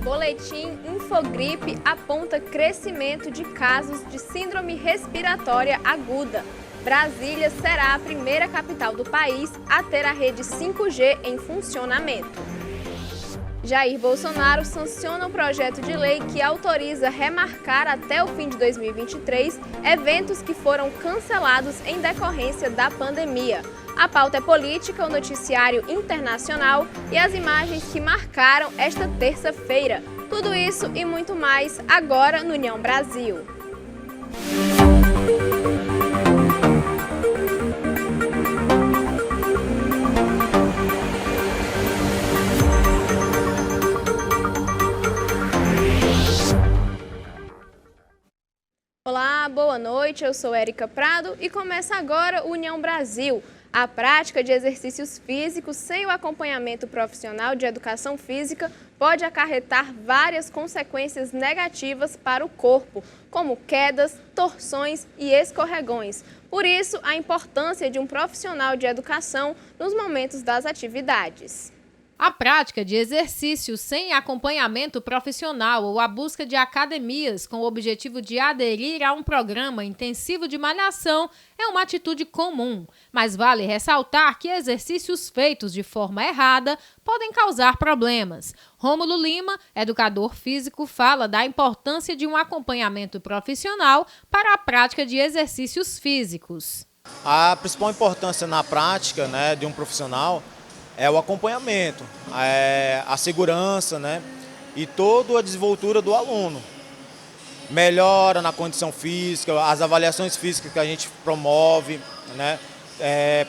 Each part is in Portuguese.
Boletim Infogripe aponta crescimento de casos de síndrome respiratória aguda. Brasília será a primeira capital do país a ter a rede 5G em funcionamento. Jair Bolsonaro sanciona um projeto de lei que autoriza remarcar até o fim de 2023 eventos que foram cancelados em decorrência da pandemia. A pauta é política, o noticiário internacional e as imagens que marcaram esta terça-feira. Tudo isso e muito mais agora no União Brasil. Olá, boa noite, eu sou Érica Prado e começa agora o União Brasil. A prática de exercícios físicos sem o acompanhamento profissional de educação física pode acarretar várias consequências negativas para o corpo, como quedas, torções e escorregões. Por isso, a importância de um profissional de educação nos momentos das atividades. A prática de exercícios sem acompanhamento profissional ou a busca de academias com o objetivo de aderir a um programa intensivo de malhação é uma atitude comum, mas vale ressaltar que exercícios feitos de forma errada podem causar problemas. Rômulo Lima, educador físico, fala da importância de um acompanhamento profissional para a prática de exercícios físicos. A principal importância na prática, de um profissional é o acompanhamento, a segurança, e toda a desenvoltura do aluno. Melhora na condição física, as avaliações físicas que a gente promove,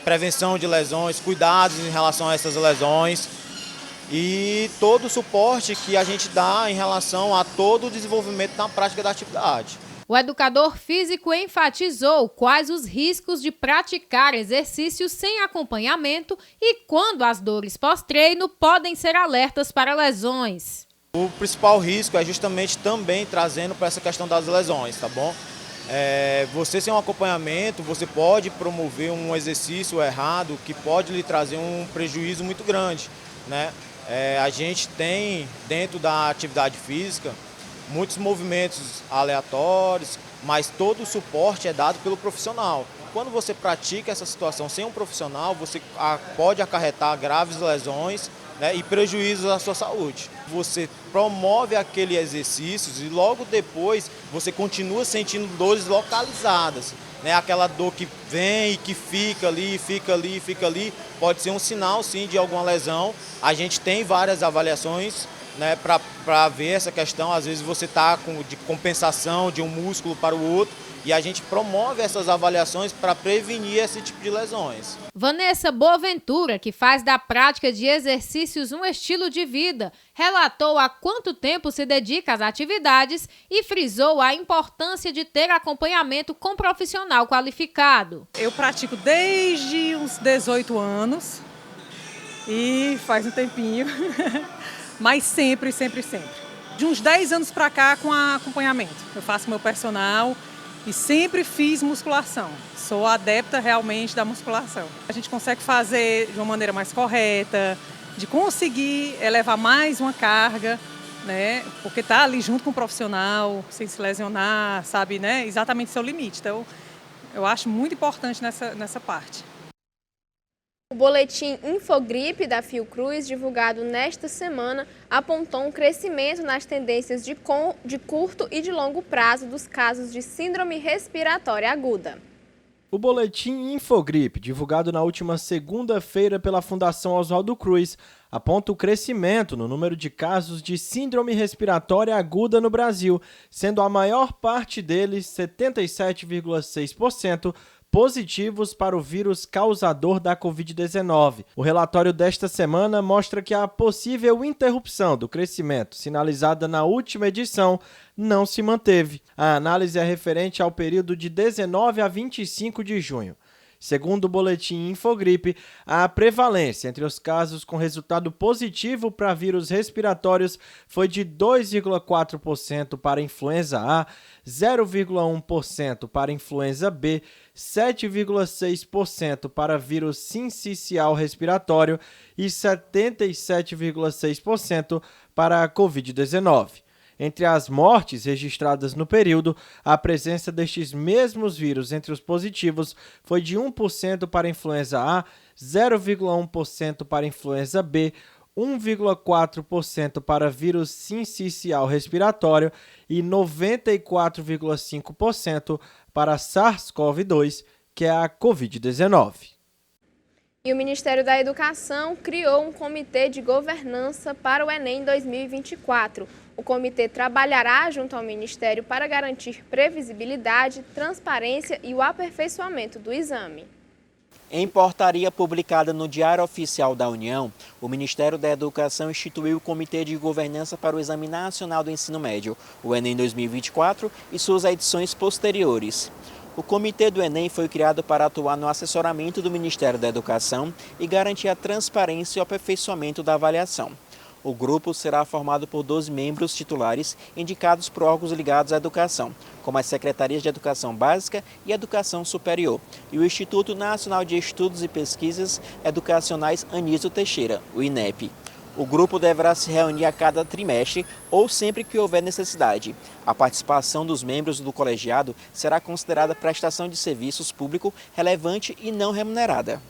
prevenção de lesões, cuidados em relação a essas lesões e todo o suporte que a gente dá em relação a todo o desenvolvimento na prática da atividade. O educador físico enfatizou quais os riscos de praticar exercícios sem acompanhamento e quando as dores pós-treino podem ser alertas para lesões. O principal risco é justamente também trazendo para essa questão das lesões, tá bom? Você sem um acompanhamento, você pode promover um exercício errado que pode lhe trazer um prejuízo muito grande, a gente tem dentro da atividade física muitos movimentos aleatórios, mas todo o suporte é dado pelo profissional. Quando você pratica essa situação sem um profissional, você pode acarretar graves lesões e prejuízos à sua saúde. Você promove aquele exercício e logo depois você continua sentindo dores localizadas. Aquela dor que vem e que fica ali, pode ser um sinal sim de alguma lesão. A gente tem várias avaliações para ver essa questão. Às vezes você está de compensação de um músculo para o outro e a gente promove essas avaliações para prevenir esse tipo de lesões. Vanessa Boaventura, que faz da prática de exercícios um estilo de vida, relatou há quanto tempo se dedica às atividades e frisou a importância de ter acompanhamento com profissional qualificado. Eu pratico desde uns 18 anos e faz um tempinho. Mas sempre. De uns 10 anos para cá com acompanhamento. Eu faço meu personal e sempre fiz musculação. Sou adepta realmente da musculação. A gente consegue fazer de uma maneira mais correta, de conseguir elevar mais uma carga, porque está ali junto com o profissional, sem se lesionar, sabe, exatamente seu limite. Então, eu acho muito importante nessa parte. O boletim Infogripe da Fiocruz, divulgado nesta semana, apontou um crescimento nas tendências de curto e de longo prazo dos casos de síndrome respiratória aguda. O boletim Infogripe, divulgado na última segunda-feira pela Fundação Oswaldo Cruz, aponta o crescimento no número de casos de síndrome respiratória aguda no Brasil, sendo a maior parte deles, 77,6%, positivos para o vírus causador da Covid-19. O relatório desta semana mostra que a possível interrupção do crescimento sinalizada na última edição não se manteve. A análise é referente ao período de 19 a 25 de junho. Segundo o boletim Infogripe, a prevalência entre os casos com resultado positivo para vírus respiratórios foi de 2,4% para influenza A, 0,1% para influenza B, 7,6% para vírus sincicial respiratório e 77,6% para a Covid-19. Entre as mortes registradas no período, a presença destes mesmos vírus entre os positivos foi de 1% para a influenza A, 0,1% para a influenza B, 1,4% para vírus sincicial respiratório e 94,5% para SARS-CoV-2, que é a Covid-19. E o Ministério da Educação criou um comitê de governança para o Enem 2024. O comitê trabalhará junto ao Ministério para garantir previsibilidade, transparência e o aperfeiçoamento do exame. Em portaria publicada no Diário Oficial da União, o Ministério da Educação instituiu o Comitê de Governança para o Exame Nacional do Ensino Médio, o Enem 2024, e suas edições posteriores. O Comitê do Enem foi criado para atuar no assessoramento do Ministério da Educação e garantir a transparência e o aperfeiçoamento da avaliação. O grupo será formado por 12 membros titulares indicados por órgãos ligados à educação, como as Secretarias de Educação Básica e Educação Superior, e o Instituto Nacional de Estudos e Pesquisas Educacionais Anísio Teixeira, o INEP. O grupo deverá se reunir a cada trimestre ou sempre que houver necessidade. A participação dos membros do colegiado será considerada prestação de serviços público relevante e não remunerada.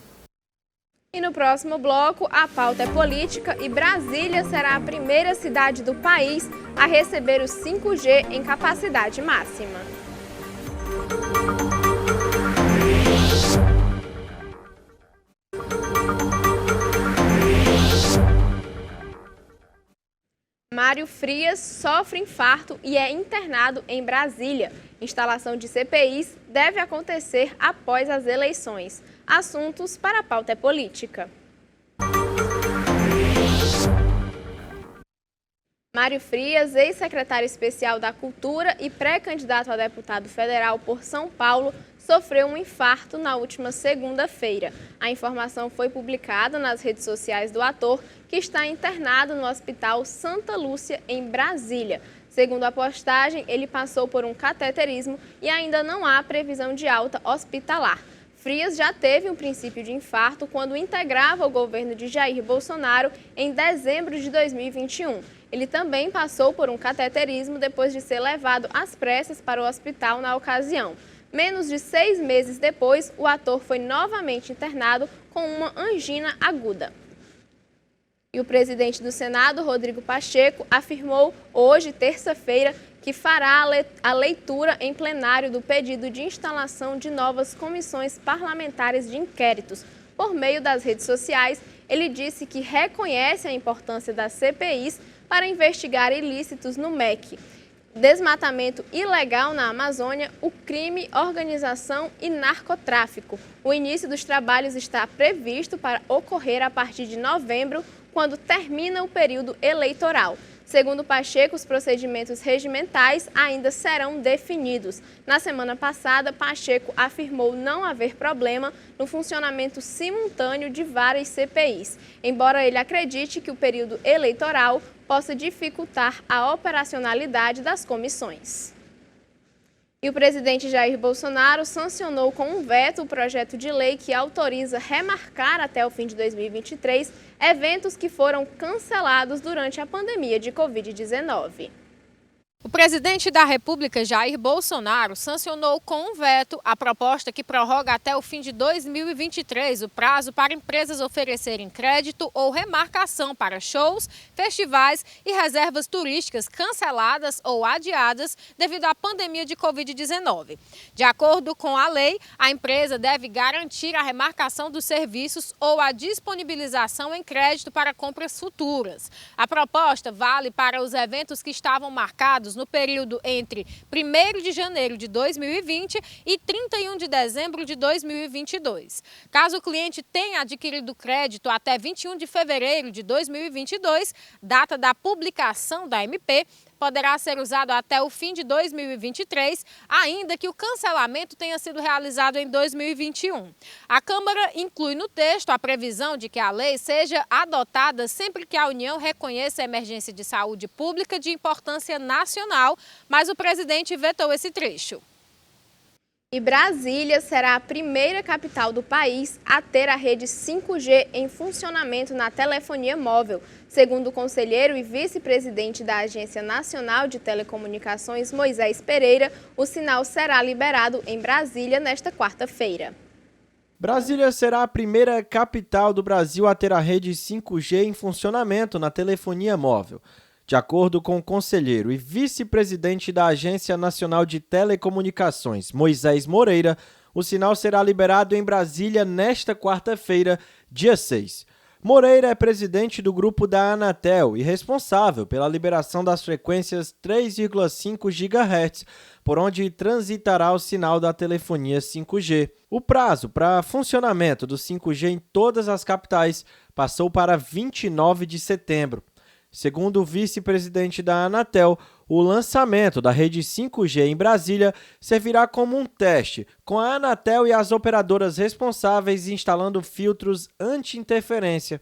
E no próximo bloco, a pauta é política e Brasília será a primeira cidade do país a receber o 5G em capacidade máxima. Mário Frias sofre infarto e é internado em Brasília. Instalação de CPIs deve acontecer após as eleições. Assuntos para a pauta é política. Mário Frias, ex-secretário especial da Cultura e pré-candidato a deputado federal por São Paulo, sofreu um infarto na última segunda-feira. A informação foi publicada nas redes sociais do ator, que está internado no Hospital Santa Lúcia, em Brasília. Segundo a postagem, ele passou por um cateterismo e ainda não há previsão de alta hospitalar. Frias já teve um princípio de infarto quando integrava o governo de Jair Bolsonaro em dezembro de 2021. Ele também passou por um cateterismo depois de ser levado às pressas para o hospital na ocasião. Menos de 6 meses depois, o ator foi novamente internado com uma angina aguda. E o presidente do Senado, Rodrigo Pacheco, afirmou hoje, terça-feira, que fará a leitura em plenário do pedido de instalação de novas comissões parlamentares de inquéritos. Por meio das redes sociais, ele disse que reconhece a importância das CPIs para investigar ilícitos no MEC. Desmatamento ilegal na Amazônia, o crime, organização e narcotráfico. O início dos trabalhos está previsto para ocorrer a partir de novembro, quando termina o período eleitoral. Segundo Pacheco, os procedimentos regimentais ainda serão definidos. Na semana passada, Pacheco afirmou não haver problema no funcionamento simultâneo de várias CPIs, embora ele acredite que o período eleitoral possa dificultar a operacionalidade das comissões. E o presidente Jair Bolsonaro sancionou com um veto o projeto de lei que autoriza remarcar até o fim de 2023 eventos que foram cancelados durante a pandemia de Covid-19. O presidente da República, Jair Bolsonaro, sancionou com um veto a proposta que prorroga até o fim de 2023 o prazo para empresas oferecerem crédito ou remarcação para shows, festivais e reservas turísticas canceladas ou adiadas devido à pandemia de Covid-19. De acordo com a lei, a empresa deve garantir a remarcação dos serviços ou a disponibilização em crédito para compras futuras. A proposta vale para os eventos que estavam marcados no período entre 1º de janeiro de 2020 e 31 de dezembro de 2022. Caso o cliente tenha adquirido crédito até 21 de fevereiro de 2022, data da publicação da MP, poderá ser usado até o fim de 2023, ainda que o cancelamento tenha sido realizado em 2021. A Câmara inclui no texto a previsão de que a lei seja adotada sempre que a União reconheça a emergência de saúde pública de importância nacional, mas o presidente vetou esse trecho. E Brasília será a primeira capital do país a ter a rede 5G em funcionamento na telefonia móvel. Segundo o conselheiro e vice-presidente da Agência Nacional de Telecomunicações, Moisés Pereira, o sinal será liberado em Brasília nesta quarta-feira. Brasília será a primeira capital do Brasil a ter a rede 5G em funcionamento na telefonia móvel. De acordo com o conselheiro e vice-presidente da Agência Nacional de Telecomunicações, Moisés Moreira, o sinal será liberado em Brasília nesta quarta-feira, dia 6. Moreira é presidente do grupo da Anatel e responsável pela liberação das frequências 3,5 GHz, por onde transitará o sinal da telefonia 5G. O prazo para funcionamento do 5G em todas as capitais passou para 29 de setembro. Segundo o vice-presidente da Anatel, o lançamento da rede 5G em Brasília servirá como um teste, com a Anatel e as operadoras responsáveis instalando filtros anti-interferência.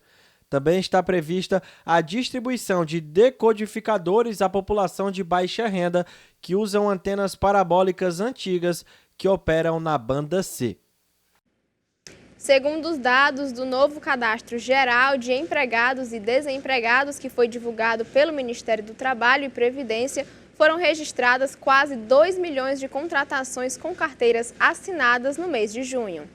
Também está prevista a distribuição de decodificadores à população de baixa renda que usam antenas parabólicas antigas que operam na banda C. Segundo os dados do novo Cadastro Geral de Empregados e Desempregados, que foi divulgado pelo Ministério do Trabalho e Previdência, foram registradas quase 2 milhões de contratações com carteiras assinadas no mês de junho.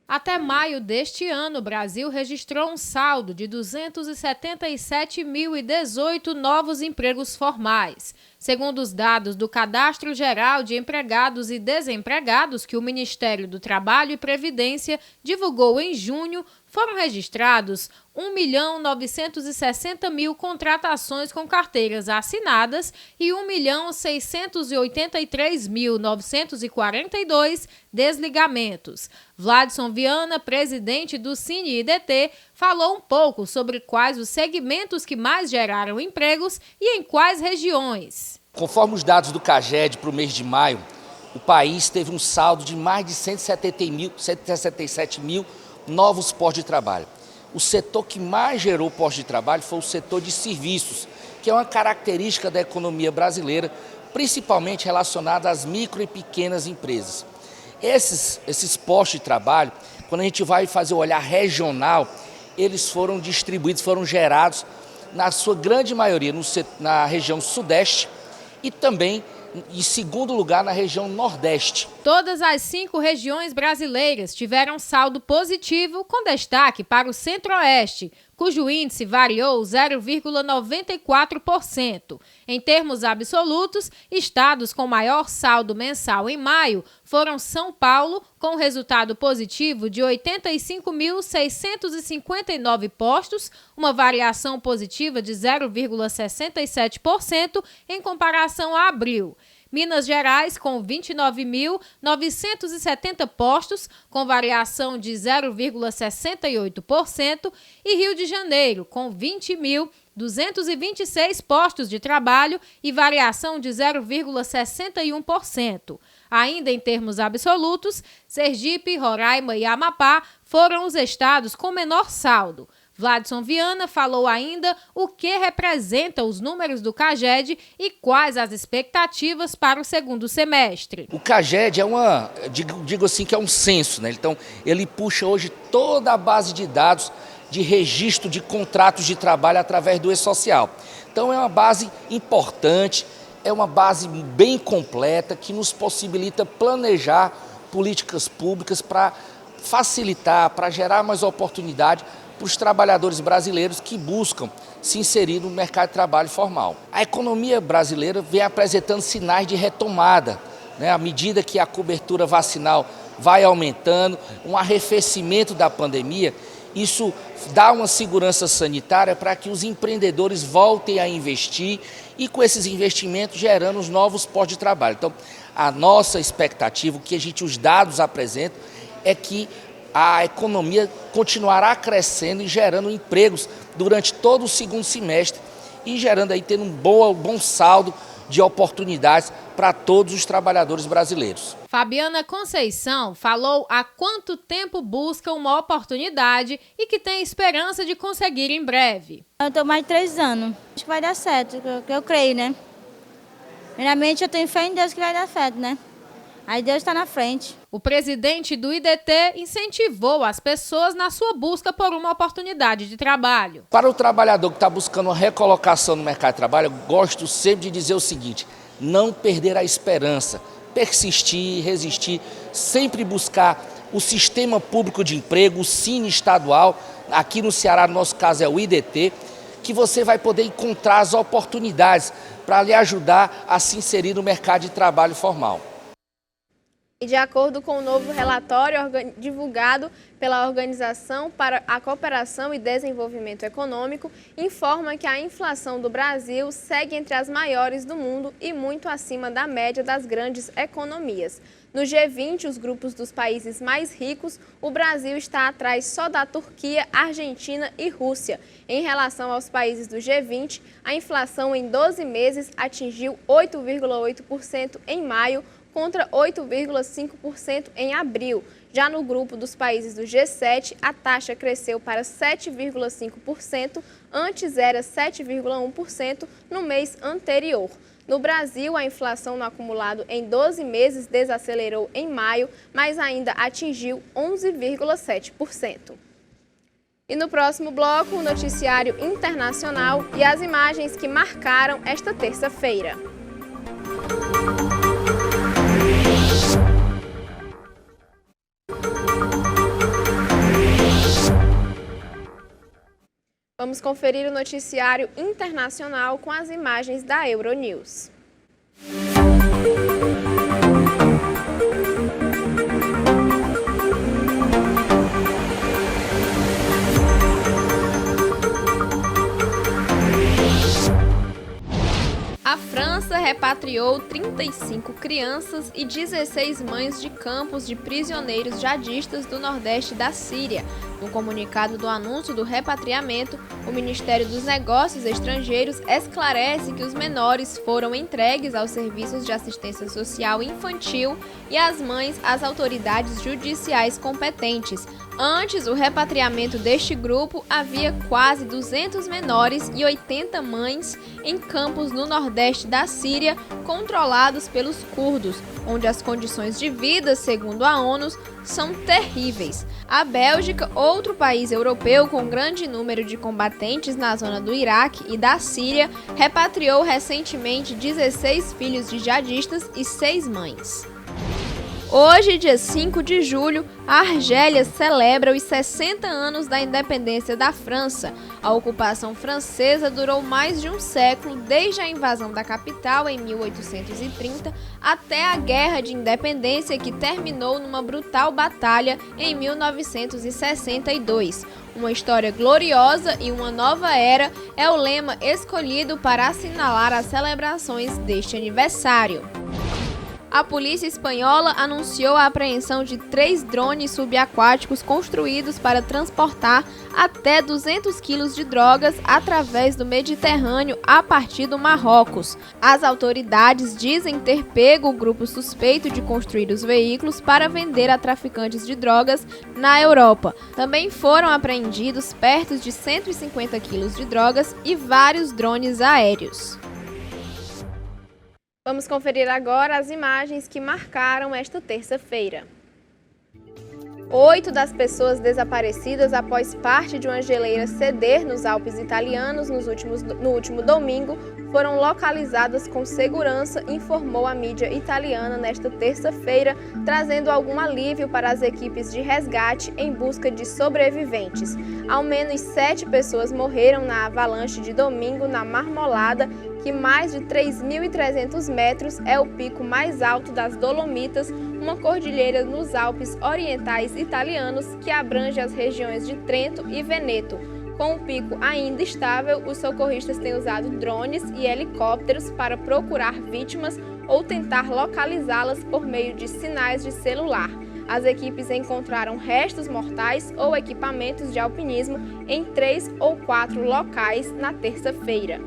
Até maio deste ano, o Brasil registrou um saldo de 277.018 novos empregos formais. Segundo os dados do Cadastro Geral de Empregados e Desempregados, que o Ministério do Trabalho e Previdência divulgou em junho, foram registrados 1.960.000 contratações com carteiras assinadas e 1.683.942 desligamentos. Vladson Viana, presidente do Cine-IDT, falou um pouco sobre quais os segmentos que mais geraram empregos e em quais regiões. Conforme os dados do CAGED para o mês de maio, o país teve um saldo de mais de 177 mil novos postos de trabalho. O setor que mais gerou postos de trabalho foi o setor de serviços, que é uma característica da economia brasileira, principalmente relacionada às micro e pequenas empresas. Esses postos de trabalho, quando a gente vai fazer o olhar regional, eles foram distribuídos, foram gerados, na sua grande maioria, na região sudeste e também, em segundo lugar, na região nordeste. Todas as 5 regiões brasileiras tiveram saldo positivo, com destaque para o centro-oeste, cujo índice variou 0,94%. Em termos absolutos, estados com maior saldo mensal em maio foram São Paulo, com resultado positivo de 85.659 postos, uma variação positiva de 0,67% em comparação a abril. Minas Gerais, com 29.970 postos, com variação de 0,68%, e Rio de Janeiro, com 20.226 postos de trabalho e variação de 0,61%. Ainda em termos absolutos, Sergipe, Roraima e Amapá foram os estados com menor saldo. Vladson Viana falou ainda o que representam os números do CAGED e quais as expectativas para o segundo semestre. O CAGED é digo assim, que é um censo, né? Então, ele puxa hoje toda a base de dados de registro de contratos de trabalho através do e-social. Então, é uma base importante, é uma base bem completa que nos possibilita planejar políticas públicas para facilitar, para gerar mais oportunidade para os trabalhadores brasileiros que buscam se inserir no mercado de trabalho formal. A economia brasileira vem apresentando sinais de retomada, né? À medida que a cobertura vacinal vai aumentando, um arrefecimento da pandemia, isso dá uma segurança sanitária para que os empreendedores voltem a investir e com esses investimentos gerando os novos postos de trabalho. Então, a nossa expectativa, o que os dados apresentam, é que a economia continuará crescendo e gerando empregos durante todo o segundo semestre e gerando aí, tendo um bom saldo de oportunidades para todos os trabalhadores brasileiros. Fabiana Conceição falou há quanto tempo busca uma oportunidade e que tem esperança de conseguir em breve. Eu estou mais de 3 anos. Acho que vai dar certo, eu creio, né? Primeiramente, eu tenho fé em Deus que vai dar certo, né? Aí Deus está na frente. O presidente do IDT incentivou as pessoas na sua busca por uma oportunidade de trabalho. Para o trabalhador que está buscando uma recolocação no mercado de trabalho, eu gosto sempre de dizer o seguinte: não perder a esperança, persistir, resistir, sempre buscar o sistema público de emprego, o Cine estadual, aqui no Ceará, no nosso caso é o IDT, que você vai poder encontrar as oportunidades para lhe ajudar a se inserir no mercado de trabalho formal. E de acordo com o novo relatório divulgado pela Organização para a Cooperação e Desenvolvimento Econômico, informa que a inflação do Brasil segue entre as maiores do mundo e muito acima da média das grandes economias. No G20, os grupos dos países mais ricos, o Brasil está atrás só da Turquia, Argentina e Rússia. Em relação aos países do G20, a inflação em 12 meses atingiu 8,8% em maio, contra 8,5% em abril. Já no grupo dos países do G7, a taxa cresceu para 7,5%, antes era 7,1% no mês anterior. No Brasil, a inflação no acumulado em 12 meses desacelerou em maio, mas ainda atingiu 11,7%. E no próximo bloco, o noticiário internacional e as imagens que marcaram esta terça-feira. Vamos conferir o noticiário internacional com as imagens da Euronews. A França repatriou 35 crianças e 16 mães de campos de prisioneiros jihadistas do nordeste da Síria. No comunicado do anúncio do repatriamento, o Ministério dos Negócios Estrangeiros esclarece que os menores foram entregues aos serviços de assistência social infantil e as mães às autoridades judiciais competentes. Antes, o repatriamento deste grupo havia quase 200 menores e 80 mães em campos no nordeste da Síria, controlados pelos curdos, onde as condições de vida, segundo a ONU, são terríveis. A Bélgica, outro país europeu com grande número de combatentes na zona do Iraque e da Síria, repatriou recentemente 16 filhos de jihadistas e 6 mães. Hoje, dia 5 de julho, a Argélia celebra os 60 anos da independência da França. A ocupação francesa durou mais de um século, desde a invasão da capital em 1830 até a Guerra de Independência, que terminou numa brutal batalha em 1962. Uma história gloriosa e uma nova era é o lema escolhido para assinalar as celebrações deste aniversário. A polícia espanhola anunciou a apreensão de 3 drones subaquáticos construídos para transportar até 200 quilos de drogas através do Mediterrâneo a partir do Marrocos. As autoridades dizem ter pego o grupo suspeito de construir os veículos para vender a traficantes de drogas na Europa. Também foram apreendidos perto de 150 quilos de drogas e vários drones aéreos. Vamos conferir agora as imagens que marcaram esta terça-feira. 8 das pessoas desaparecidas após parte de uma geleira ceder nos Alpes italianos no último domingo foram localizadas com segurança, informou a mídia italiana nesta terça-feira, trazendo algum alívio para as equipes de resgate em busca de sobreviventes. Ao menos 7 pessoas morreram na avalanche de domingo na Marmolada, que mais de 3.300 metros é o pico mais alto das Dolomitas, uma cordilheira nos Alpes orientais italianos que abrange as regiões de Trento e Veneto. Com o pico ainda estável, os socorristas têm usado drones e helicópteros para procurar vítimas ou tentar localizá-las por meio de sinais de celular. As equipes encontraram restos mortais ou equipamentos de alpinismo em 3 ou 4 locais na terça-feira.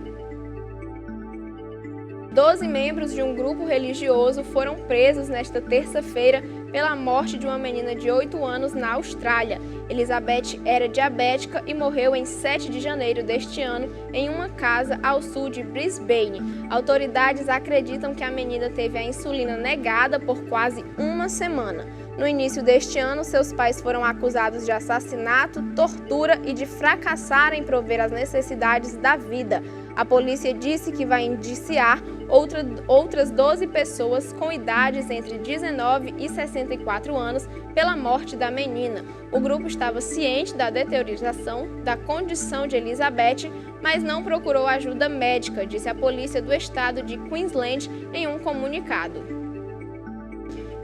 12 membros de um grupo religioso foram presos nesta terça-feira pela morte de uma menina de 8 anos na Austrália. Elizabeth era diabética e morreu em 7 de janeiro deste ano em uma casa ao sul de Brisbane. Autoridades acreditam que a menina teve a insulina negada por quase uma semana. No início deste ano, seus pais foram acusados de assassinato, tortura e de fracassar em prover as necessidades da vida. A polícia disse que vai indiciar outras 12 pessoas com idades entre 19 e 64 anos pela morte da menina. O grupo estava ciente da deteriorização da condição de Elizabeth, mas não procurou ajuda médica, disse a polícia do estado de Queensland em um comunicado.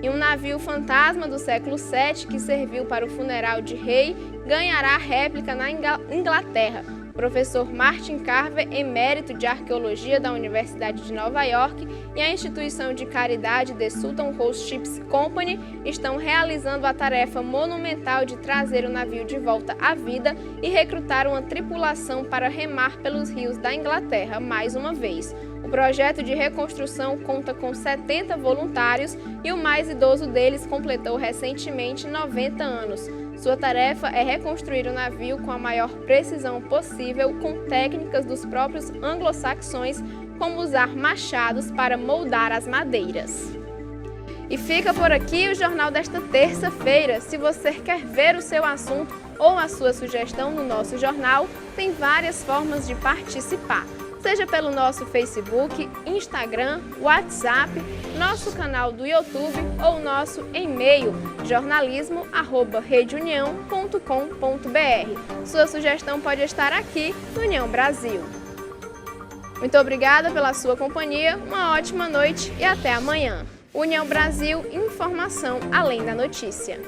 E um navio fantasma do século VII, que serviu para o funeral de rei, ganhará réplica na Inglaterra. O professor Martin Carver, emérito de arqueologia da Universidade de Nova York, e a instituição de caridade The Sutton Hoo Ships Company estão realizando a tarefa monumental de trazer o navio de volta à vida e recrutar uma tripulação para remar pelos rios da Inglaterra mais uma vez. O projeto de reconstrução conta com 70 voluntários e o mais idoso deles completou recentemente 90 anos. Sua tarefa é reconstruir o navio com a maior precisão possível, com técnicas dos próprios anglo-saxões, como usar machados para moldar as madeiras. E fica por aqui o jornal desta terça-feira. Se você quer ver o seu assunto ou a sua sugestão no nosso jornal, tem várias formas de participar. Seja pelo nosso Facebook, Instagram, WhatsApp, nosso canal do YouTube ou nosso e-mail jornalismo@redeunião.com.br. Sua sugestão pode estar aqui no União Brasil. Muito obrigada pela sua companhia, uma ótima noite e até amanhã. União Brasil, informação além da notícia.